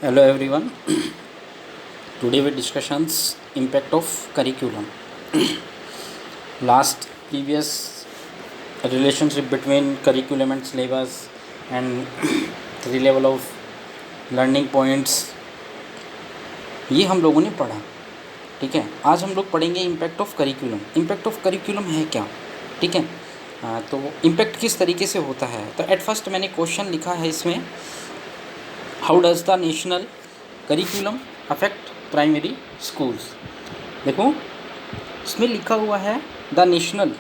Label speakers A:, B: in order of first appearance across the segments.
A: Hello everyone. Today we discussions impact of curriculum. Last previous relationship between curriculum and syllabus and three level of learning points ये हम लोगों ने पढ़ा. ठीक है, आज हम लोग पढ़ेंगे impact of curriculum. Impact of curriculum है क्या? ठीक है, तो इम्पैक्ट किस तरीके से होता है. तो एट फर्स्ट मैंने क्वेश्चन लिखा है इसमें, how does the national curriculum affect primary schools. देखो इसमें लिखा हुआ है the national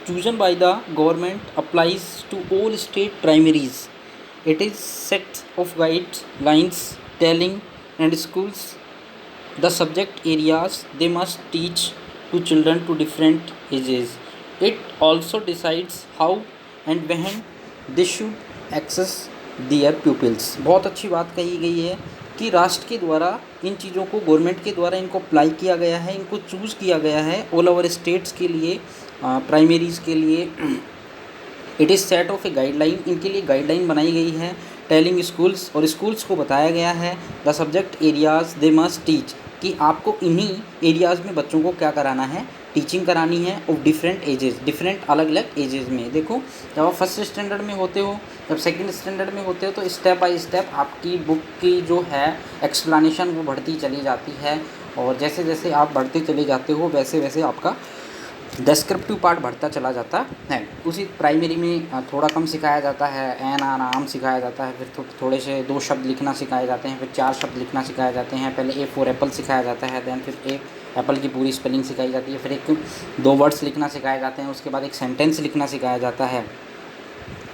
A: chosen by the government applies to all state primaries. It is set of guidelines telling and schools the subject areas they must teach to children to different ages. It also decides how and when they should access their pupils. बहुत अच्छी बात कही गई है कि राष्ट्र के द्वारा इन चीज़ों को, गवर्नमेंट के द्वारा इनको अप्लाई किया गया है, इनको चूज़ किया गया है ऑल ओवर स्टेट्स के लिए, प्राइमरीज़ के लिए. It is set of A guideline, इनके लिए गाइडलाइन बनाई गई है. टेलिंग स्कूल्स, और स्कूल्स को बताया गया है the subject areas they must teach, कि आपको इन्हीं एरियाज़ में बच्चों को क्या कराना है, टीचिंग करानी है ऑफ डिफरेंट एजेस, डिफरेंट अलग अलग एजेस में. देखो जब आप फर्स्ट स्टैंडर्ड में होते हो, जब सेकंड स्टैंडर्ड में होते हो, तो स्टेप बाय स्टेप आपकी बुक की जो है एक्सप्लेनेशन वो बढ़ती चली जाती है, और जैसे जैसे आप बढ़ते चले जाते हो वैसे वैसे आपका डिस्क्रिप्टिव पार्ट बढ़ता चला जाता है. उसी प्राइमरी में थोड़ा कम सिखाया जाता है, एन आ नाम सिखाया जाता है, फिर थोड़े से 2 शब्द लिखना सिखाए जाते हैं, फिर 4 शब्द लिखना सिखाए जाते हैं. पहले ए फॉर एप्पल सिखाया जाता है, देन फिर एक एप्पल की पूरी स्पेलिंग सिखाई जाती है, फिर एक 2 वर्ड्स लिखना सिखाए जाते हैं, उसके बाद एक सेंटेंस लिखना सिखाया जाता है.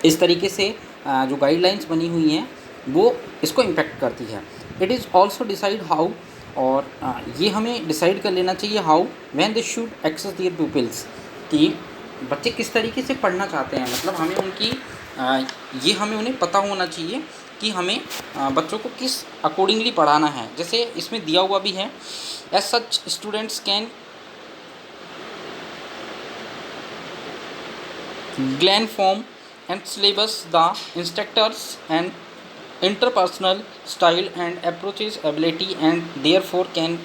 A: इस तरीके से जो गाइडलाइंस बनी हुई हैं वो इसको इम्पेक्ट करती है. It is also decide how, और ये हमें डिसाइड कर लेना चाहिए how when they should access their peoples, कि बच्चे किस तरीके से पढ़ना चाहते हैं. मतलब हमें उनकी ये हमें उन्हें पता होना चाहिए कि हमें बच्चों को किस अकॉर्डिंगली पढ़ाना है. जैसे इसमें दिया हुआ भी है, as such students can glean from and syllabus the instructors and interpersonal style and approaches ability, and therefore can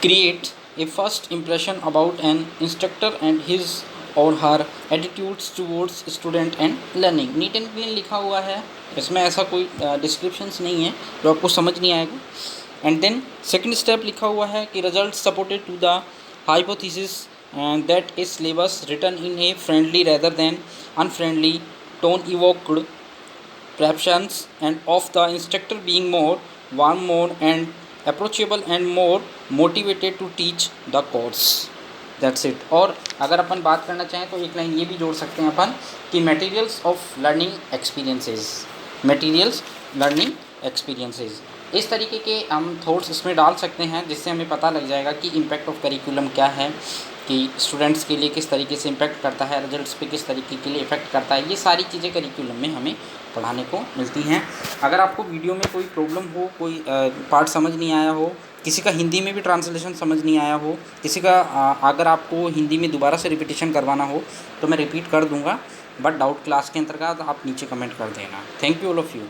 A: create a first impression about an instructor and his or her attitudes towards student and learning. Neat and clean लिखा हुआ है, इसमें ऐसा कोई descriptions नहीं है जो आपको समझ नहीं आएगा. एंड देन सेकंड स्टेप लिखा हुआ है कि result supported to the hypothesis and that is syllabus written in a friendly rather than unfriendly tone evoked perceptions and of the instructor being more warm, more and approachable and more motivated to teach the course. That's it. और अगर अपन बात करना चाहें तो एक line ये भी जोड़ सकते हैं अपन कि materials of learning experiences, materials learning experiences, इस तरीके के हम थॉट्स इसमें डाल सकते हैं, जिससे हमें पता लग जाएगा कि इम्पैक्ट ऑफ करिकुलम क्या है, कि स्टूडेंट्स के लिए किस तरीके से इम्पैक्ट करता है, रिजल्ट्स पे किस तरीके के लिए इफ़ेक्ट करता है. ये सारी चीज़ें करिकुलम में हमें पढ़ाने को मिलती हैं. अगर आपको वीडियो में कोई प्रॉब्लम हो, कोई पार्ट समझ नहीं आया हो, किसी का हिंदी में भी ट्रांसलेशन समझ नहीं आया हो, किसी का अगर आपको हिंदी में दोबारा से रिपीटिशन करवाना हो तो मैं रिपीट कर दूँगा, बट डाउट क्लास के अंतर्गत आप नीचे कमेंट कर देना. Thank you all of you.